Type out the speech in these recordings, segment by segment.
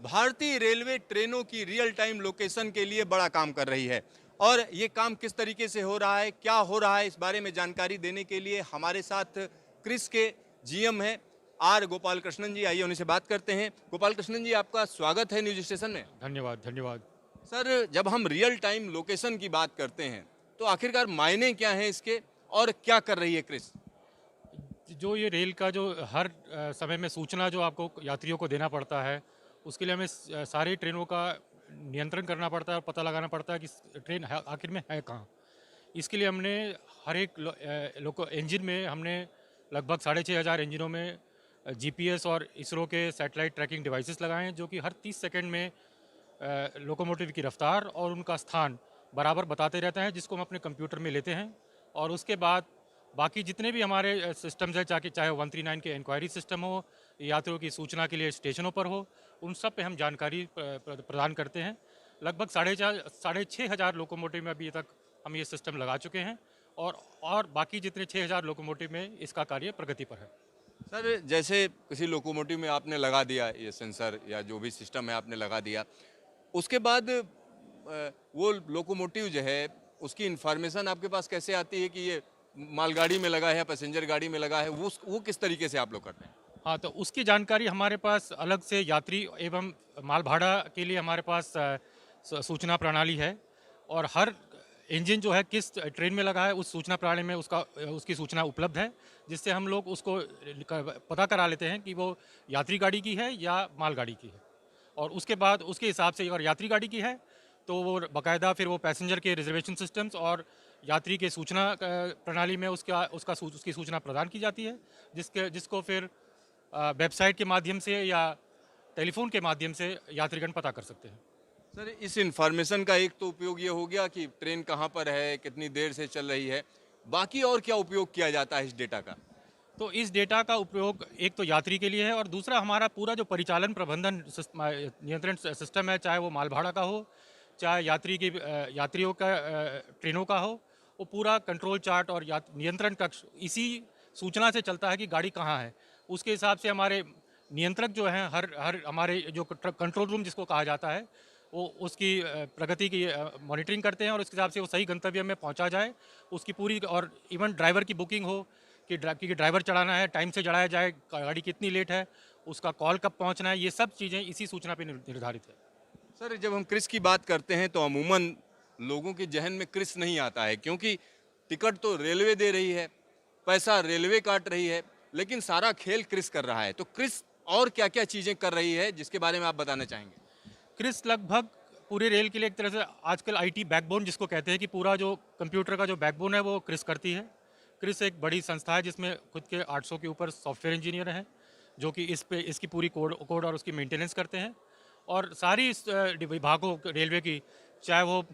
भारतीय रेलवे ट्रेनों की रियल टाइम लोकेशन के लिए बड़ा काम कर रही है और ये काम किस तरीके से हो रहा है, क्या हो रहा है, इस बारे में जानकारी देने के लिए हमारे साथ क्रिस के जीएम हैं आर गोपाल कृष्णन जी। आइए उन्हीं से बात करते हैं। गोपाल कृष्णन जी, आपका स्वागत है न्यूज स्टेशन में। धन्यवाद धन्यवाद। सर, जब हम रियल टाइम लोकेशन की बात करते हैं तो आखिरकार मायने क्या हैं इसके और क्या कर रही है क्रिस? जो ये रेल का जो हर समय में सूचना जो आपको यात्रियों को देना पड़ता है, उसके लिए हमें सारी ट्रेनों का नियंत्रण करना पड़ता है और पता लगाना पड़ता है कि ट्रेन है आखिर में है कहाँ। इसके लिए हमने हर एक लोको इंजन में हमने लगभग 6,500 इंजनों में जीपीएस और इसरो के सैटेलाइट ट्रैकिंग डिवाइसेस लगाए हैं, जो कि हर 30 सेकंड में लोकोमोटिव की रफ्तार और उनका स्थान बराबर बताते रहते हैं, जिसको हम अपने कंप्यूटर में लेते हैं। और उसके बाद बाकी जितने भी हमारे सिस्टम्स हैं, चाहे 139 के इंक्वायरी सिस्टम हो, यात्रियों की सूचना के लिए स्टेशनों पर हो, उन सब पे हम जानकारी प्रदान करते हैं। लगभग 6,500 लोकोमोटिव में अभी तक हम ये सिस्टम लगा चुके हैं और बाकी जितने 6,000 लोकोमोटिव में इसका कार्य प्रगति पर है। सर, जैसे किसी लोकोमोटिव में आपने लगा दिया ये सेंसर या जो भी सिस्टम है आपने लगा दिया, उसके बाद वो लोकोमोटिव जो है उसकी इंफॉर्मेशन आपके पास कैसे आती है कि ये मालगाड़ी में लगा है या पैसेंजर गाड़ी में लगा है, वो किस तरीके से आप लोग करते हैं? हाँ, तो उसकी जानकारी हमारे पास अलग से यात्री एवं माल भाड़ा के लिए हमारे पास सूचना प्रणाली है। और हर इंजन जो है किस ट्रेन में लगा है, उस सूचना प्रणाली में उसकी सूचना उपलब्ध है, जिससे हम लोग उसको पता करा लेते हैं कि वो यात्री गाड़ी की है या मालगाड़ी की है। और उसके बाद उसके हिसाब से अगर यात्री गाड़ी की है तो वो बाकायदा फिर वो पैसेंजर के रिजर्वेशन सिस्टम्स और यात्री के सूचना प्रणाली में उसकी सूचना प्रदान की जाती है, जिसको फिर वेबसाइट के माध्यम से या टेलीफोन के माध्यम से यात्रीगण पता कर सकते हैं। सर, इस इंफॉर्मेशन का एक तो उपयोग ये हो गया कि ट्रेन कहाँ पर है, कितनी देर से चल रही है, बाकी और क्या उपयोग किया जाता है इस डेटा का? तो इस डेटा का उपयोग एक तो यात्री के लिए है और दूसरा हमारा पूरा जो परिचालन प्रबंधन नियंत्रण सिस्टम है, चाहे वो माल भाड़ा का हो, चाहे यात्रियों का ट्रेनों का हो, वो पूरा कंट्रोल चार्ट और नियंत्रण कक्ष इसी सूचना से चलता है कि गाड़ी कहाँ है। उसके हिसाब से हमारे नियंत्रक जो हैं, हर हर हमारे जो कंट्रोल रूम जिसको कहा जाता है, वो उसकी प्रगति की मॉनिटरिंग करते हैं और उसके हिसाब से वो सही गंतव्य में पहुंचा जाए। उसकी पूरी और इवन ड्राइवर की बुकिंग हो कि ड्राइवर चढ़ाना है, टाइम से चढ़ाया जाए, गाड़ी कितनी लेट है, उसका कॉल कब पहुंचना है, ये सब चीज़ें इसी सूचना पे निर्धारित है। सर, जब हम क्रिस की बात करते हैं तो अमूमन लोगों के जहन में क्रिस नहीं आता है, क्योंकि टिकट तो रेलवे दे रही है, पैसा रेलवे काट रही है, लेकिन सारा खेल क्रिस कर रहा है। तो क्रिस और क्या क्या चीज़ें कर रही है जिसके बारे में आप बताना चाहेंगे? क्रिस लगभग पूरे रेल के लिए एक तरह से आजकल आईटी बैकबोन जिसको कहते हैं, कि पूरा जो कंप्यूटर का जो बैकबोन है वो क्रिस करती है। क्रिस एक बड़ी संस्था है जिसमें खुद के 800 के ऊपर सॉफ्टवेयर इंजीनियर हैं, जो कि इसकी पूरी कोड और उसकी मेंटेनेंस करते हैं। और सारी इस विभागों रेलवे की, चाहे वो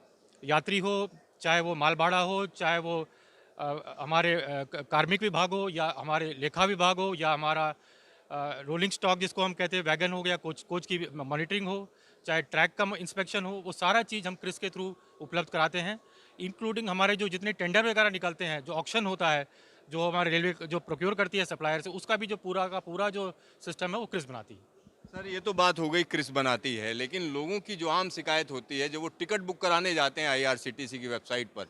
यात्री हो, चाहे वो माल भाड़ा हो, चाहे वो हमारे कार्मिक विभाग हो, या हमारे लेखा विभाग हो, या हमारा रोलिंग स्टॉक जिसको हम कहते हैं, वैगन हो गया, कोच की मॉनिटरिंग हो, चाहे ट्रैक का इंस्पेक्शन हो, वो सारा चीज़ हम क्रिस के थ्रू उपलब्ध कराते हैं। इंक्लूडिंग हमारे जो जितने टेंडर वगैरह निकलते हैं, जो ऑक्शन होता है, जो हमारे रेलवे जो प्रोक्योर करती है सप्लायर से, उसका भी जो पूरा का पूरा जो सिस्टम है वो क्रिस बनाती है। सर, ये तो बात हो गई क्रिस बनाती है, लेकिन लोगों की जो आम शिकायत होती है, जब वो टिकट बुक कराने जाते हैं आईआरसीटीसी की वेबसाइट पर,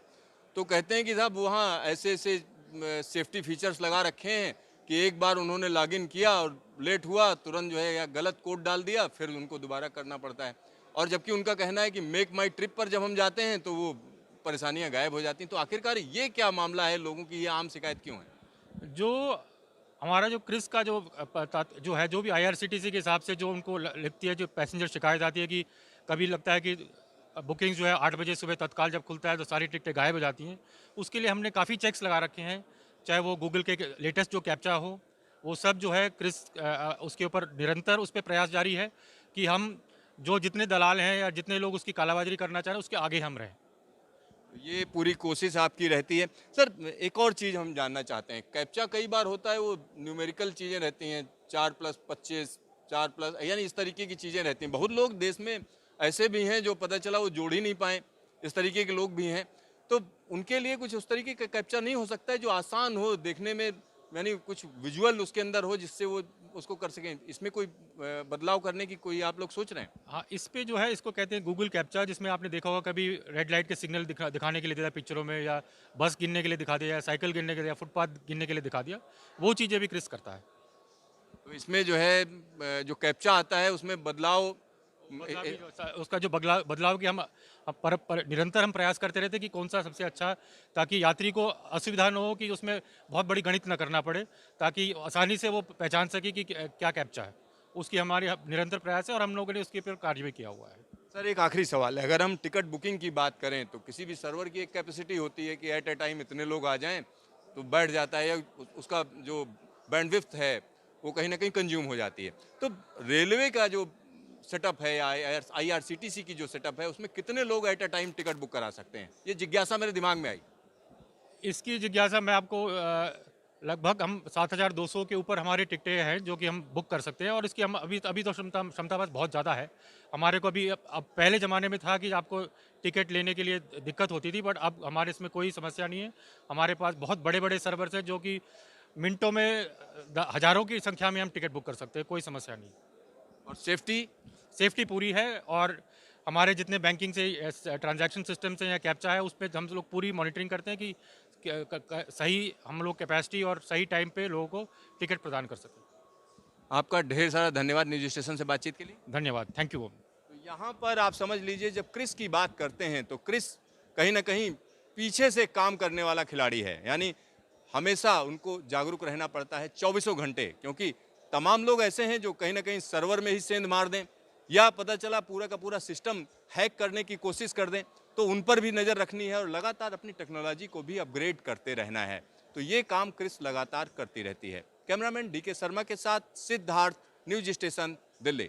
तो कहते हैं कि साहब वहाँ ऐसे ऐसे सेफ्टी फीचर्स लगा रखे हैं कि एक बार उन्होंने लॉगिन किया और लेट हुआ, तुरंत जो है या गलत कोड डाल दिया, फिर उनको दोबारा करना पड़ता है। और जबकि उनका कहना है कि मेक माई ट्रिप पर जब हम जाते हैं तो वो परेशानियां गायब हो जाती हैं। तो आखिरकार ये क्या मामला है, लोगों की ये आम शिकायत क्यों है? जो हमारा जो क्रिस का जो है, जो भी आईआरसीटीसी के हिसाब से जो उनको लिखती है, जो पैसेंजर शिकायत आती है कि कभी लगता है कि बुकिंग जो है 8 बजे सुबह तत्काल जब खुलता है तो सारी टिकटें गायब हो जाती हैं। उसके लिए हमने काफ़ी चेक्स लगा रखे हैं, चाहे वो गूगल के लेटेस्ट जो कैप्चा हो, वो सब जो है क्रिस उसके ऊपर निरंतर उस पर प्रयास जारी है कि हम जो जितने दलाल हैं या जितने लोग उसकी कालाबाजारी करना चाह रहे हैं, उसके आगे हम रहें। ये पूरी कोशिश आपकी रहती है। सर, एक और चीज़ हम जानना चाहते हैं, कैप्चा कई बार होता है वो न्यूमेरिकल चीज़ें रहती हैं, 4+25, 4+, यानी इस तरीके की चीज़ें रहती हैं। बहुत लोग देश में ऐसे भी हैं जो पता चला वो जोड़ ही नहीं पाए, इस तरीके के लोग भी हैं। तो उनके लिए कुछ उस तरीके का कैप्चा नहीं हो सकता है जो आसान हो, देखने में यानी कुछ विजुअल उसके अंदर हो जिससे वो उसको कर सकें, इसमें कोई बदलाव करने की कोई आप लोग सोच रहे हैं? हाँ, इस पे जो है इसको कहते हैं गूगल कैप्चा, जिसमें आपने देखा होगा कभी रेड लाइट के सिग्नल दिखाने के लिए दिया पिक्चरों में, या बस गिनने के लिए दिखा दिया, या साइकिल गिनने के लिए, या फुटपाथ गिनने के लिए दिखा दिया। वो चीज़ें भी क्रिस करता है। तो इसमें जो है जो कैप्चा आता है उसमें बदलाव बदलाव भी उसका जो बदलाव की हम निरंतर हम प्रयास करते रहते कि कौन सा सबसे अच्छा, ताकि यात्री को असुविधा न हो, कि उसमें बहुत बड़ी गणित न करना पड़े, ताकि आसानी से वो पहचान सके कि क्या कैप्चा है। उसकी हमारी निरंतर प्रयास है और हम लोगों ने उसके ऊपर कार्य भी किया हुआ है। सर एक आखिरी सवाल है, अगर हम टिकट बुकिंग की बात करें तो किसी भी सर्वर की एक कैपेसिटी होती है कि एट ए टाइम इतने लोग आ जाएं तो बैठ जाता है, या उसका जो बैंडविड्थ है वो कहीं ना कहीं कंज्यूम हो जाती है। तो रेलवे का जो सेटअप है या आईआरसीटीसी की जो सेटअप है उसमें कितने लोग at a time ticket book करा सकते हैं, ये जिज्ञासा मेरे दिमाग में आई। इसकी जिज्ञासा मैं आपको लगभग हम 7,200 के ऊपर हमारी टिकटें हैं जो कि हम बुक कर सकते हैं, और इसकी हम अभी अभी तो क्षमता बस बहुत ज़्यादा है हमारे को। अभी अब पहले ज़माने में था कि आपको टिकट लेने के लिए दिक्कत होती थी, बट अब हमारे इसमें कोई समस्या नहीं है। हमारे पास बहुत बड़े बड़े सर्वर्स हैं जो कि मिनटों में हज़ारों की संख्या में हम टिकट बुक कर सकते हैं, कोई समस्या नहीं। और सेफ्टी पूरी है, और हमारे जितने बैंकिंग से ट्रांजैक्शन सिस्टम्स हैं या कैप्चा है, उस पर हम लोग पूरी मॉनिटरिंग करते हैं कि सही हम लोग कैपेसिटी और सही टाइम पे लोगों को टिकट प्रदान कर सकें। आपका ढेर सारा धन्यवाद न्यूज स्टेशन से बातचीत के लिए। धन्यवाद, थैंक यू। तो यहाँ पर आप समझ लीजिए, जब क्रिस की बात करते हैं तो क्रिस कहीं ना कहीं पीछे से काम करने वाला खिलाड़ी है, यानी हमेशा उनको जागरूक रहना पड़ता है 24 घंटे, क्योंकि तमाम लोग ऐसे हैं जो कहीं ना कहीं सर्वर में ही सेंध मार दें, या पता चला पूरा का पूरा सिस्टम हैक करने की कोशिश कर दें, तो उन पर भी नज़र रखनी है और लगातार अपनी टेक्नोलॉजी को भी अपग्रेड करते रहना है। तो ये काम क्रिस लगातार करती रहती है। कैमरामैन DK शर्मा के साथ सिद्धार्थ, न्यूज स्टेशन, दिल्ली।